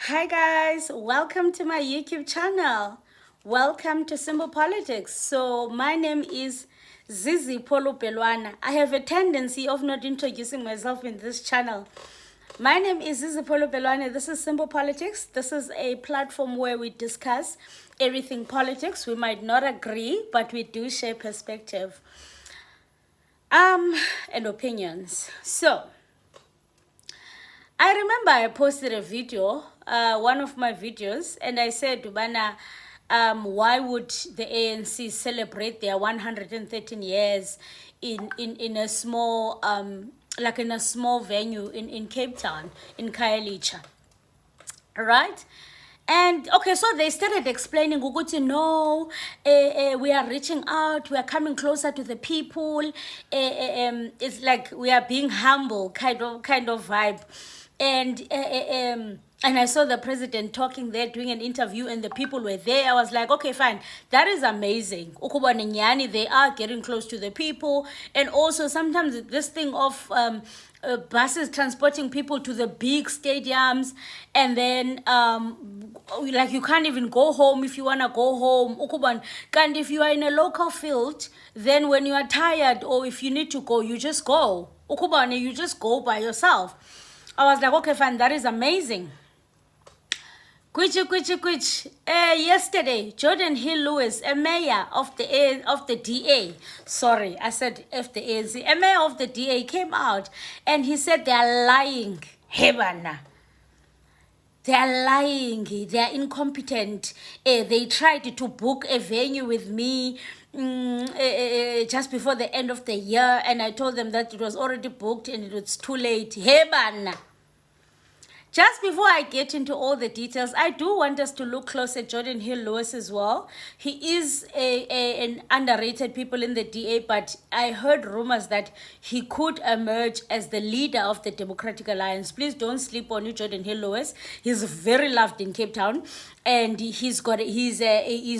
Hi guys, welcome to my YouTube channel. Welcome to Simple Politics. So my name is Zizi Polo Pelwana. I have a tendency of not introducing myself in this channel. My name is Zizi Polo Pelwana. This is Simple Politics. This is a platform where we discuss everything politics. We might not agree, but we do share perspective and opinions. So I remember I posted a video, one of my videos, and I said, Bana, why would the ANC celebrate their 113 years in a small, like in a small venue in Cape Town, in Khayelitsha, right? And okay, so they started explaining, Guguti, no, we are reaching out, we are coming closer to the people. It's like we are being humble, kind of vibe. And I saw the president talking there, doing an interview, and the people were there. I was like, okay, fine, that is amazing. Ukuba Nyani, they are getting close to the people, and also sometimes this thing of buses transporting people to the big stadiums, and then like you can't even go home if you want to go home. Ukuban, and if you are in a local field, then when you are tired or if you need to go, you just go. Ukuban, you just go by yourself. I was like, okay, fine, that is amazing. Yesterday, Jordan Hill Lewis, a mayor of the DA, sorry, I said of the ANC, a mayor of the DA came out and he said they are lying. Hebana. They are lying. They are incompetent. They tried to book a venue with me just before the end of the year, and I told them that it was already booked and it was too late. Hebana. Just before I get into all the details, I do want us to look close at Jordan Hill Lewis as well. He is an underrated people in the DA, but I heard rumors that he could emerge as the leader of the Democratic Alliance. Please don't sleep on you, Jordan Hill Lewis. He's very loved in Cape Town, and he's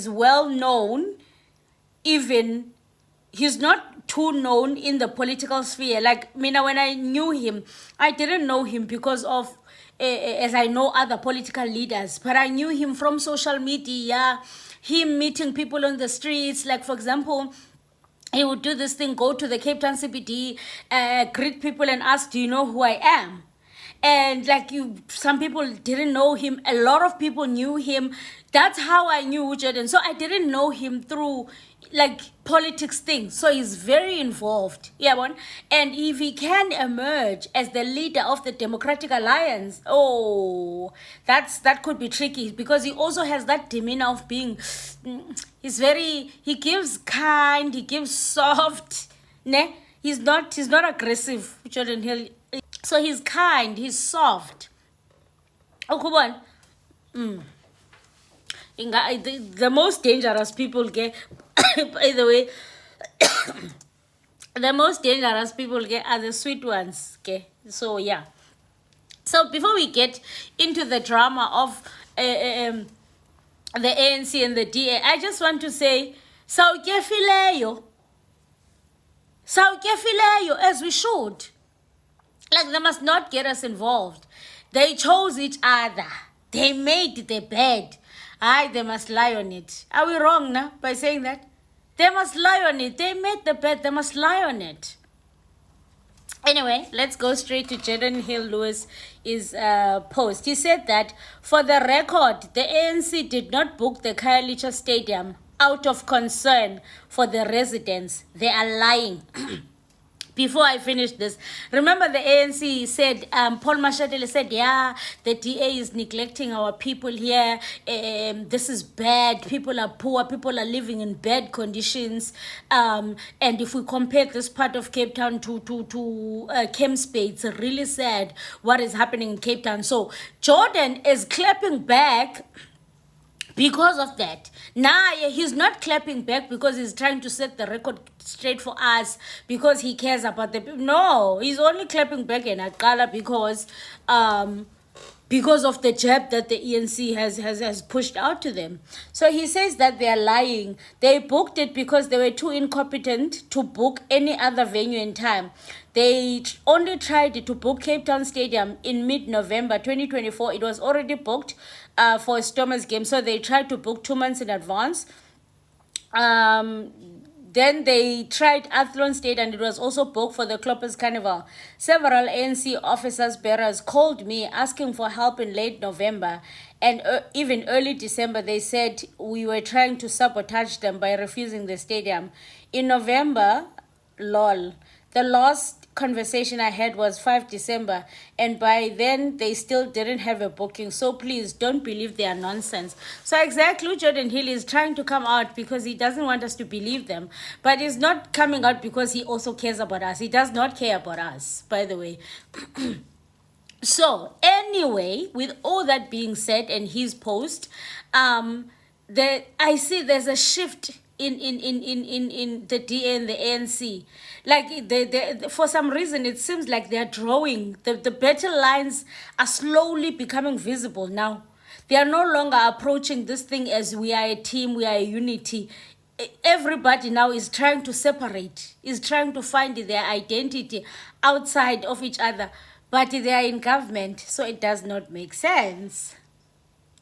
well known. Even he's not too known in the political sphere. Like Mina, when I knew him, I didn't know him because of as I know other political leaders, but I knew him from social media, him meeting people on the streets. Like, for example, he would do this thing, go to the Cape Town CBD, greet people and ask, do you know who I am? And like some people didn't know him. A lot of people knew him. That's how I knew Jordan. So I didn't know him through like politics things. So he's very involved. Yeah, one. And if he can emerge as the leader of the Democratic Alliance, that could be tricky because he also has that demeanor of being. He gives kind. He gives soft. Ne? He's not aggressive. Jordan Hill. So he's kind, he's soft. Oh, come on. The most dangerous people get, by the way, the most dangerous people get are the sweet ones. Okay, so yeah. So before we get into the drama of the ANC and the DA, I just want to say, Saukefileyo, as we should. Like, they must not get us involved. They chose each other. They made the bed. They must lie on it. Are we wrong now by saying that? They must lie on it. They made the bed. They must lie on it. Anyway, let's go straight to Jordan Hill Lewis' post. He said that, for the record, the ANC did not book the Khayelitsha Stadium out of concern for the residents. They are lying. Before I finish this, remember the ANC said, Paul Mashatile said, yeah, the DA is neglecting our people here. This is bad. People are poor. People are living in bad conditions. And if we compare this part of Cape Town to Kempsbay, it's really sad what is happening in Cape Town. So Jordan is clapping back because of that. Nah, he's not clapping back because he's trying to set the record straight for us because he cares about the people. No, he's only clapping back in Akala because because of the jab that the ANC has pushed out to them. So he says that they are lying. They booked it because they were too incompetent to book any other venue in time. They only tried to book Cape Town Stadium in mid-November 2024. It was already booked for a Stormers game. So they tried to book 2 months in advance. Then they tried Athlone State and it was also booked for the Cloppers Carnival. Several ANC officers bearers called me asking for help in late November and even early December. They said we were trying to sabotage them by refusing the stadium. In November, lol, the last conversation I had was 5 December and by then they still didn't have a booking. So please don't believe their nonsense. So exactly, Jordan Hill is trying to come out because he doesn't want us to believe them, but he's not coming out because he also cares about us. He does not care about us, by the way. So anyway, with all that being said and his post, I see there's a shift in the DA and the ANC. Like they for some reason it seems like they're drawing the battle lines are slowly becoming visible now. They are no longer approaching this thing as we are a team, we are a unity. Everybody now is trying to separate, is trying to find their identity outside of each other, but they are in government, so it does not make sense.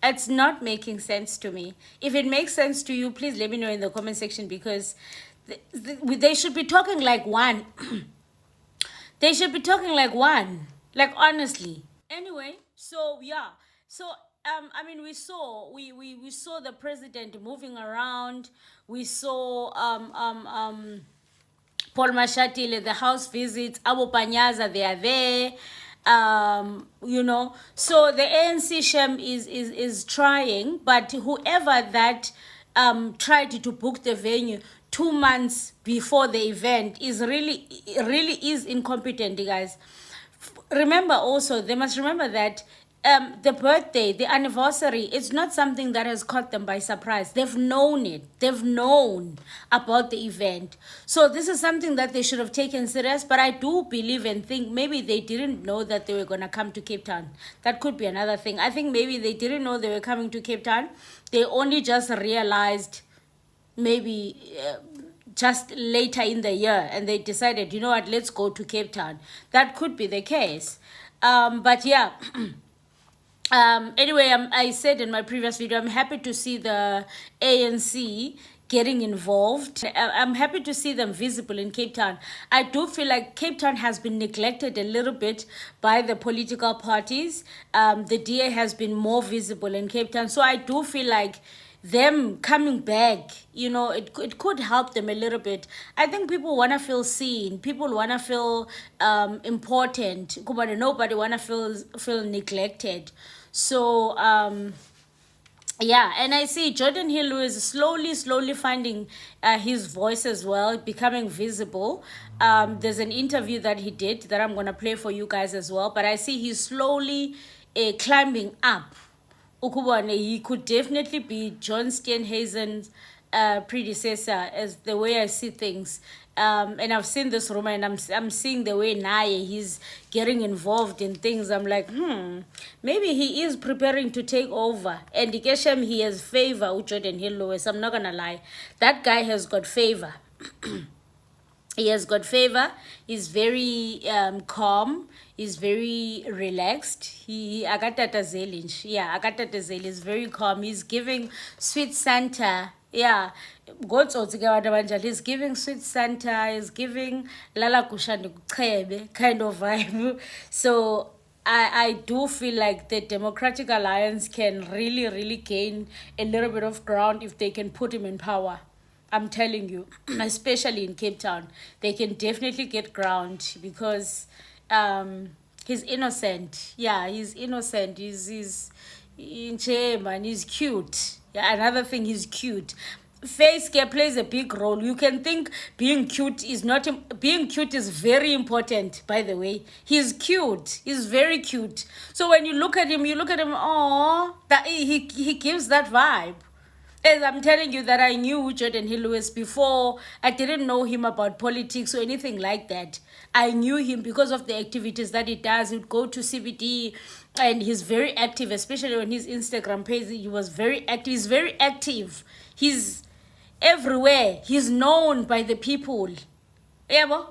It's not making sense to me. If it makes sense to you, please let me know in the comment section, because they should be talking like one. They should be talking like one, like honestly. Anyway, so yeah, so I mean, we saw the president moving around. We saw Paul Mashatile, the house visits, Abu Panyaza, they are there. So the ANC sham is trying, but whoever that tried to book the venue 2 months before the event is really is incompetent, guys. Remember also, they must remember that the birthday, the anniversary, it's not something that has caught them by surprise. They've known it. They've known about the event. So this is something that they should have taken serious. But I do believe and think maybe they didn't know that they were going to come to Cape Town. That could be another thing. I think maybe they didn't know they were coming to Cape Town. They only just realized maybe just later in the year, and they decided, you know what, let's go to Cape Town. That could be the case. But yeah. Anyway, I said in my previous video, I'm happy to see the ANC getting involved. I'm happy to see them visible in Cape Town. I do feel like Cape Town has been neglected a little bit by the political parties. The DA has been more visible in Cape Town. So I do feel like them coming back, it could help them a little bit. I think people want to feel seen. People want to feel important. Nobody want to feel neglected. So yeah, and I see Jordan Hill is slowly finding his voice as well, becoming visible. There's an interview that he did that I'm going to play for you guys as well, but I see he's slowly climbing up. Ukubone, he could definitely be John Steenhuisen's predecessor, as the way I see things. And I've seen this rumor, and I'm seeing the way Naye he's getting involved in things. I'm like, maybe he is preparing to take over. And Ikeshem, he has favor with Jordan Hill Lewis. I'm not gonna lie, that guy has got favor. He has got favor. He's very calm. He's very relaxed. Agatata Zelinch. Yeah, Agatata Zel is very calm. He's giving sweet Santa. Yeah. He's giving sweet Santa. He's giving Lala Kushani Khebe kind of vibe. So I do feel like the Democratic Alliance can really gain a little bit of ground if they can put him in power. I'm telling you, especially in Cape Town, they can definitely get ground because he's innocent. Yeah, he's innocent. He's man, he's cute. Yeah, another thing, he's cute. Face care plays a big role. You can think being cute is not. Being cute is very important, by the way. He's cute. He's very cute. So when you look at him, oh, that he gives that vibe. As I'm telling you that I knew Jordan Hill Lewis before, I didn't know him about politics or anything like that. I knew him because of the activities that he does. He'd go to CBD and he's very active, especially on his Instagram page. He was very active. He's very active. He's everywhere. He's known by the people. Yeah, bo?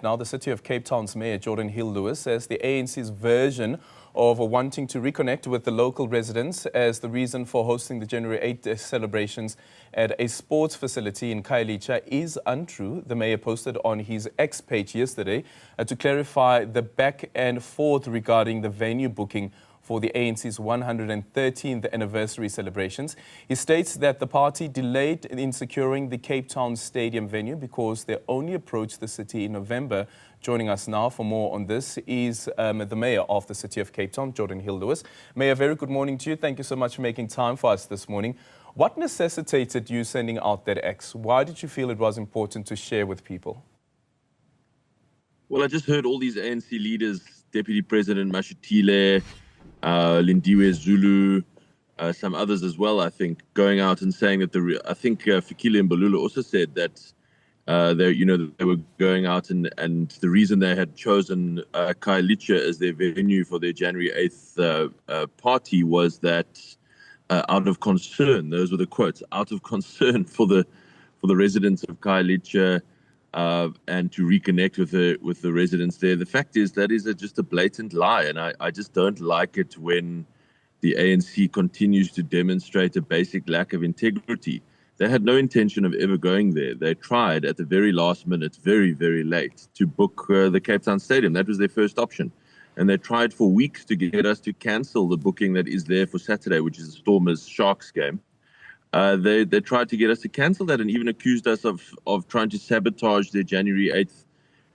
Now, the City of Cape Town's Mayor Jordan Hill Lewis says the ANC's version of wanting to reconnect with the local residents as the reason for hosting the January 8th celebrations at a sports facility in Khayelitsha is untrue. The mayor posted on his X page yesterday to clarify the back and forth regarding the venue booking for the ANC's 113th anniversary celebrations. He states that the party delayed in securing the Cape Town Stadium venue because they only approached the city in November. Joining us now for more on this is the Mayor of the City of Cape Town, Jordan Hill Lewis. Mayor, very good morning to you. Thank you so much for making time for us this morning. What necessitated you sending out that X? Why did you feel it was important to share with people? Well, I just heard all these ANC leaders, Deputy President Mashitile, Lindiwe Zulu, some others as well, I think, going out and saying that I think Fikile Mbalula also said that they were going out and the reason they had chosen Khayelitsha as their venue for their January 8th party was that out of concern, those were the quotes, out of concern for the residents of Khayelitsha and to reconnect with the residents there. The fact is that is just a blatant lie, and I just don't like it when the ANC continues to demonstrate a basic lack of integrity. They had no intention of ever going there. They tried at the very last minute, very, very late, to book the Cape Town Stadium. That was their first option. And they tried for weeks to get us to cancel the booking that is there for Saturday, which is the Stormers Sharks game. They tried to get us to cancel that and even accused us of trying to sabotage their January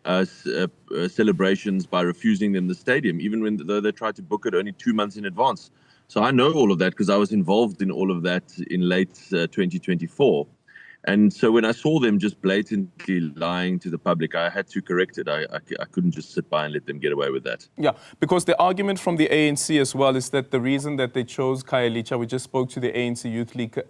8th celebrations by refusing them the stadium, even though they tried to book it only 2 months in advance. So I know all of that because I was involved in all of that in late 2024. And so when I saw them just blatantly lying to the public, I had to correct it. I couldn't just sit by and let them get away with that. Yeah, because the argument from the ANC as well is that the reason that they chose Khayelitsha, we just spoke to the ANC Youth League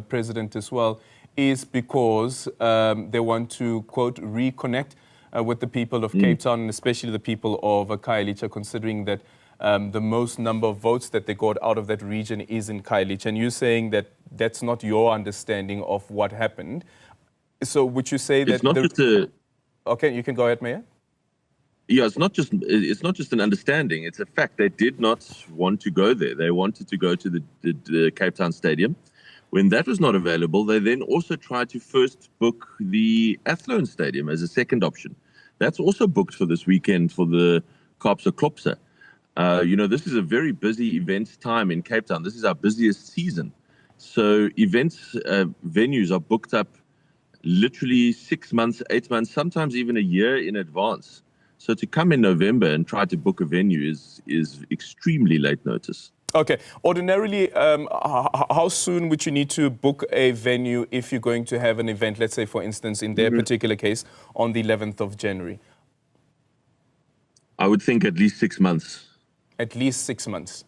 president as well, is because they want to, quote, reconnect with the people of Cape Town and especially the people of Khayelitsha, considering that the most number of votes that they got out of that region is in Khayelitsha. And you're saying that that's not your understanding of what happened. So would you say that... It's not just a... Okay, you can go ahead, Mayor. Yeah, it's not just an understanding. It's a fact. They did not want to go there. They wanted to go to the Cape Town Stadium. When that was not available, they then also tried to first book the Athlone Stadium as a second option. That's also booked for this weekend for the Kaapse Klopse. This is a very busy event time in Cape Town. This is our busiest season. So events, venues are booked up literally 6 months, 8 months, sometimes even a year in advance. So to come in November and try to book a venue is extremely late notice. Okay. Ordinarily, how soon would you need to book a venue if you're going to have an event, let's say, for instance, in their particular case, on the 11th of January? I would think at least 6 months. At least 6 months.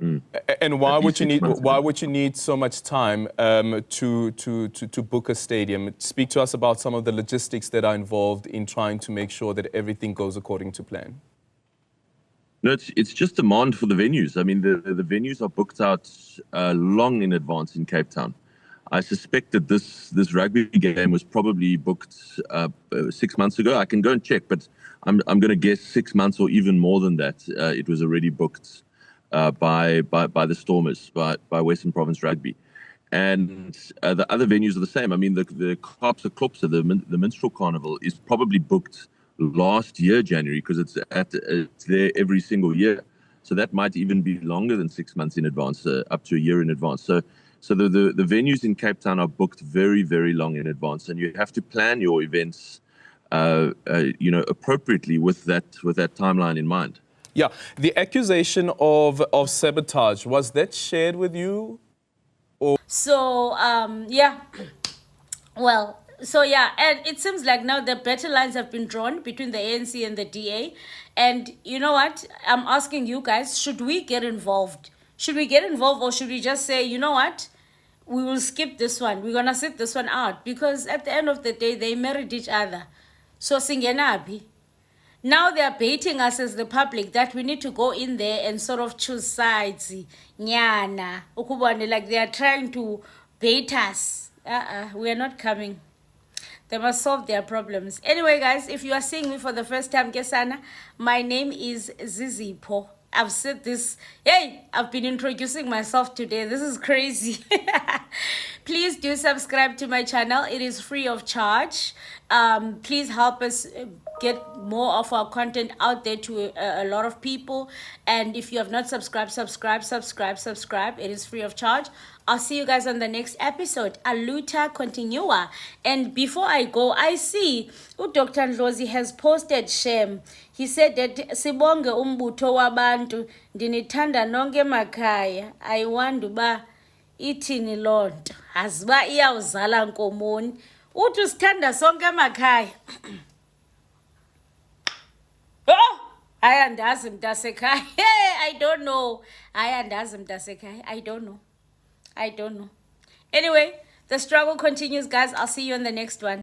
And why would you need so much time to book a stadium? Speak to us about some of the logistics that are involved in trying to make sure that everything goes according to plan. No, it's just demand for the venues. I mean, the venues are booked out long in advance in Cape Town. I suspect that this rugby game was probably booked 6 months ago. I can go and check, but I'm going to guess 6 months or even more than that. It was already booked by the Stormers, by Western Province Rugby. And the other venues are the same. I mean, the Kaapse Klopse, the Minstrel Carnival, is probably booked last year, January, because it's there every single year. So that might even be longer than 6 months in advance, up to a year in advance. So the venues in Cape Town are booked very, very long in advance, and you have to plan your events, appropriately with that timeline in mind. Yeah, the accusation of sabotage, was that shared with you? So, yeah. Well, so yeah, and it seems like now the battle lines have been drawn between the ANC and the DA. And you know what? I'm asking you guys, should we get involved? Should we get involved or should we just say, you know what? we will skip this one. We're gonna sit this one out because at the end of the day, they married each other. So singenabi. Now they are baiting us as the public that we need to go in there and sort of choose sides. Nyana. Ukubone, like they are trying to bait us. We are not coming. They must solve their problems. Anyway, guys, if you are seeing me for the first time, Kesana, my name is Zizipo. I've said this. Hey, I've been introducing myself today. This is crazy. Please do subscribe to my channel. It is free of charge. Please help us get more of our content out there to a lot of people. And if you have not subscribed, subscribe. It is free of charge. I'll see you guys on the next episode. Aluta continua. And before I go, I see Dr. Ndlozi has posted shame. He said that sibonge umbutho wabantu ndinithanda nonke emakhaya. I wonder ba ithini loo nto. Aziba iyawuzala nkomoni. Uthi usithanda sonke emakhaya. Oh! Ayandazi mntasekhaya. I don't know. Ayandazi mntasekhaya. I don't know. Anyway, the struggle continues, guys. I'll see you in the next one.